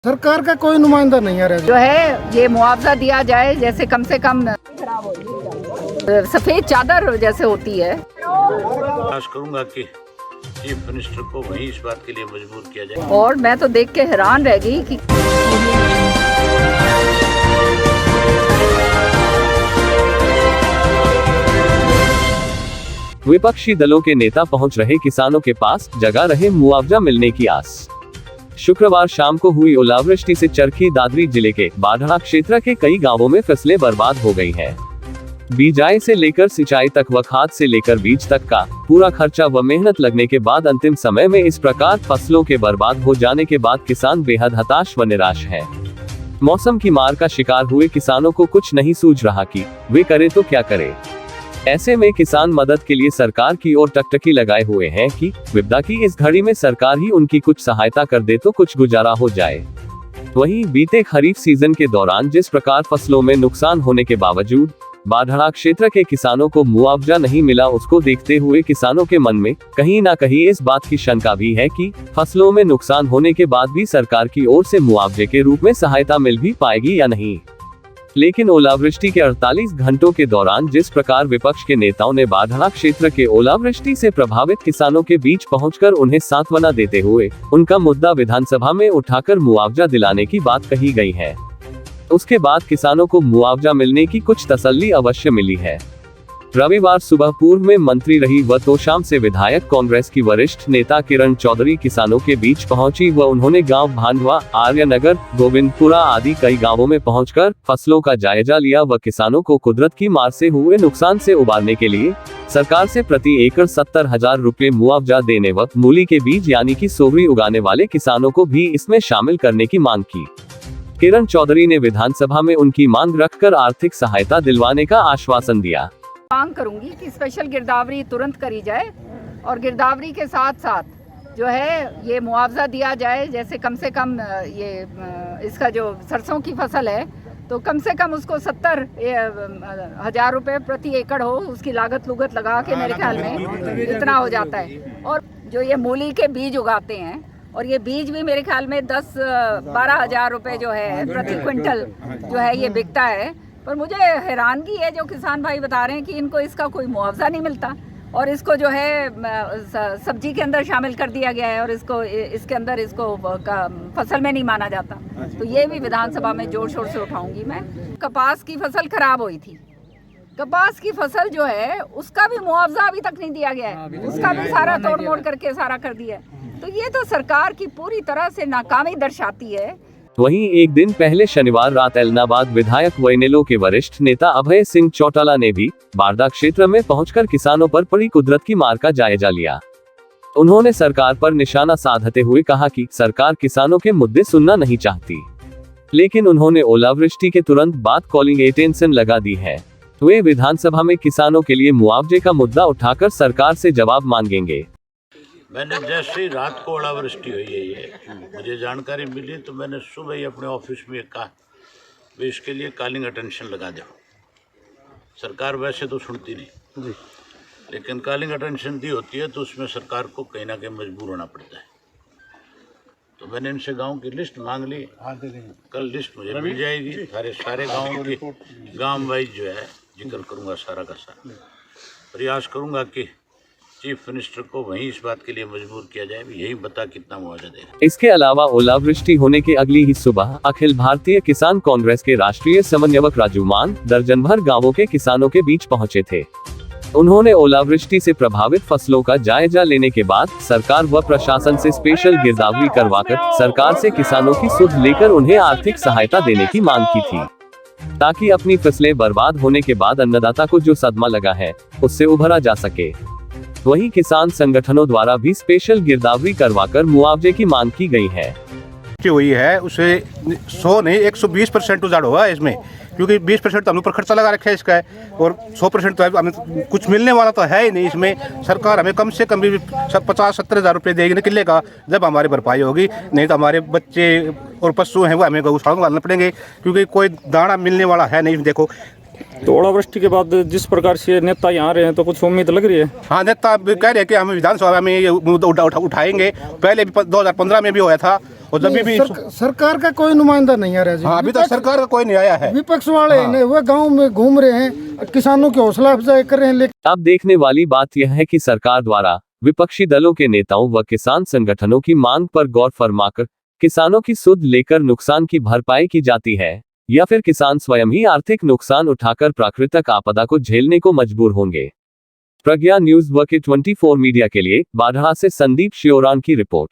सरकार का कोई नुमाइंदा नहीं आ रहा जो है ये मुआवजा दिया जाए, जैसे कम से कम सफेद चादर जैसे होती है। प्रयास करूंगा कि चीफ मिनिस्टर को वही इस बात के लिए मजबूर किया जाए। और मैं तो देख के हैरान रह गई कि विपक्षी दलों के नेता पहुंच रहे किसानों के पास, जगा रहे मुआवजा मिलने की आस। शुक्रवार शाम को हुई ओलावृष्टि से चरखी दादरी जिले के बाढ़ा क्षेत्र के कई गांवों में फसलें बर्बाद हो गई हैं। बिजाई से लेकर सिंचाई तक व खाद से लेकर बीज तक का पूरा खर्चा व मेहनत लगने के बाद अंतिम समय में इस प्रकार फसलों के बर्बाद हो जाने के बाद किसान बेहद हताश व निराश है। मौसम की मार का शिकार हुए किसानों को कुछ नहीं सूझ रहा कि वे करे तो क्या करे। ऐसे में किसान मदद के लिए सरकार की ओर टकटकी लगाए हुए हैं कि विपदा की इस घड़ी में सरकार ही उनकी कुछ सहायता कर दे तो कुछ गुजारा हो जाए। वहीं बीते खरीफ सीजन के दौरान जिस प्रकार फसलों में नुकसान होने के बावजूद बाढ़ा क्षेत्र के किसानों को मुआवजा नहीं मिला, उसको देखते हुए किसानों के मन में कहीं ना कहीं इस बात की शंका भी है कि फसलों में नुकसान होने के बाद भी सरकार की ओर से मुआवजे के रूप में सहायता मिल भी पाएगी या नहीं। लेकिन ओलावृष्टि के 48 घंटों के दौरान जिस प्रकार विपक्ष के नेताओं ने बाढ़ा क्षेत्र के ओलावृष्टि से प्रभावित किसानों के बीच पहुंचकर उन्हें सांत्वना देते हुए उनका मुद्दा विधानसभा में उठाकर मुआवजा दिलाने की बात कही गई है, उसके बाद किसानों को मुआवजा मिलने की कुछ तसल्ली अवश्य मिली है। रविवार सुबह पूर्व में मंत्री रही व तोशाम से विधायक कांग्रेस की वरिष्ठ नेता किरण चौधरी किसानों के बीच पहुंची व उन्होंने गांव भांडवा, आर्यनगर, गोविंदपुरा आदि कई गांवों में पहुंचकर फसलों का जायजा लिया व किसानों को कुदरत की मार से हुए नुकसान से उबारने के लिए सरकार से प्रति एकड़ 70,000 रुपए मुआवजा देने व मूली के बीज यानी कि सोहरी उगाने वाले किसानों को भी इसमें शामिल करने की मांग की। किरण चौधरी ने विधानसभा में उनकी मांग रखकर आर्थिक सहायता दिलवाने का आश्वासन दिया। मांग करूंगी कि स्पेशल गिरदावरी तुरंत करी जाए और गिरदावरी के साथ साथ जो है ये मुआवजा दिया जाए, जैसे कम से कम ये इसका जो सरसों की फसल है तो कम से कम उसको 70,000 रुपए प्रति एकड़ हो, उसकी लागत लुगत लगा के मेरे ख्याल में इतना हो जाता है। और जो ये मूली के बीज उगाते हैं और ये बीज भी मेरे ख्याल में 10-12 हज़ार रुपए जो है प्रति क्विंटल जो है ये बिकता है। पर मुझे हैरानगी है जो किसान भाई बता रहे हैं कि इनको इसका कोई मुआवजा नहीं मिलता और इसको जो है सब्जी के अंदर शामिल कर दिया गया है और इसके अंदर इसको फसल में नहीं माना जाता। तो ये भी विधानसभा में जोर शोर से उठाऊंगी मैं। कपास की फसल खराब हुई थी, कपास की फसल जो है उसका भी मुआवजा अभी तक नहीं दिया गया है, उसका भी सारा तोड़ मोड़ करके सारा कर दिया है। तो ये तो सरकार की पूरी तरह से नाकामी दर्शाती है। वहीं एक दिन पहले शनिवार रात एलनाबाद विधायक व इनेलो के वरिष्ठ नेता अभय सिंह चौटाला ने भी बाढ़ा क्षेत्र में पहुंचकर किसानों पर पड़ी कुदरत की मार का जायजा लिया। उन्होंने सरकार पर निशाना साधते हुए कहा कि सरकार किसानों के मुद्दे सुनना नहीं चाहती, लेकिन उन्होंने ओलावृष्टि के तुरंत बाद कॉलिंग अटेंशन लगा दी है। वे विधानसभा में किसानों के लिए मुआवजे का मुद्दा उठाकर सरकार से जवाब मांगेंगे। मैंने जैसे ही रात को ओलावृष्टि हुई है ये मुझे जानकारी मिली तो मैंने सुबह ही अपने ऑफिस में कहा वे इसके लिए कॉलिंग अटेंशन लगा दो। सरकार वैसे तो सुनती नहीं जी, लेकिन कॉलिंग अटेंशन दी होती है तो उसमें सरकार को कहीं ना कहीं मजबूर होना पड़ता है। तो मैंने इनसे गाँव की लिस्ट मांग ली, कल लिस्ट मुझे मिल जाएगी। सारे गाँवों की गाँव वाइज जो है जिक्र करूँगा सारा का सारा। प्रयास करूँगा कि चीफ मिनिस्टर को वहीं इस बात के लिए मजबूर किया जाए, यही बता कितना मुआवजा देगा। इसके अलावा ओलावृष्टि होने के अगली ही सुबह अखिल भारतीय किसान कांग्रेस के राष्ट्रीय समन्वयक राजू मान दर्जन भर गाँवों के किसानों के बीच पहुंचे थे। उन्होंने ओलावृष्टि से प्रभावित फसलों का जायजा लेने के बाद सरकार व प्रशासन से स्पेशल गिरदावरी करवाकर सरकार से किसानों की सुध लेकर उन्हें आर्थिक सहायता देने की मांग की थी, ताकि अपनी फसलें बर्बाद होने के बाद अन्नदाता को जो सदमा लगा है उससे उभरा जा सके। वहीं किसान संगठनों द्वारा भी स्पेशल गिरदावरी करवाकर मुआवजे की मांग की गई है। हुई है उसे 100 नहीं 120% उजाड़ हुआ है इसमें, क्योंकि 20% तो हम ऊपर खर्चा लगा रखा है इसका है, और 100% तो हमें कुछ मिलने वाला तो है ही नहीं इसमें। सरकार हमें कम से कम भी 50-70 हज़ार रुपये देगी ना किले का, जब हमारी भरपाई होगी। नहीं तो हमारे बच्चे और पशु हैं वो हमें गौशाला में डालने पड़ेंगे, क्योंकि कोई दाना मिलने वाला है नहीं। देखो तो ओलावृष्टि के बाद जिस प्रकार से नेता यहाँ रहे हैं तो कुछ उम्मीद लग रही है। हाँ, नेता कह रहे हैं कि हम विधानसभा में ये मुद्दा उठाएंगे। पहले भी 2015 में भी होया था, और जब भी सरकार का कोई नुमाइंदा नहीं आ रहा जी। हाँ, अभी तक सरकार का कोई नहीं आया है। विपक्ष वाले हैं वो गांव में घूम रहे हैं, किसानों की हौसला अफजाई कर रहे हैं, लेकिन अब देखने वाली बात यह है कि सरकार द्वारा विपक्षी दलों के नेताओं व किसान संगठनों की मांग पर गौर फरमाकर किसानों की सुध लेकर नुकसान की भरपाई की जाती है, या फिर किसान स्वयं ही आर्थिक नुकसान उठाकर प्राकृतिक आपदा को झेलने को मजबूर होंगे। प्रज्ञा न्यूज वर्क 24 मीडिया के लिए बाढ़ा से संदीप श्योरान की रिपोर्ट।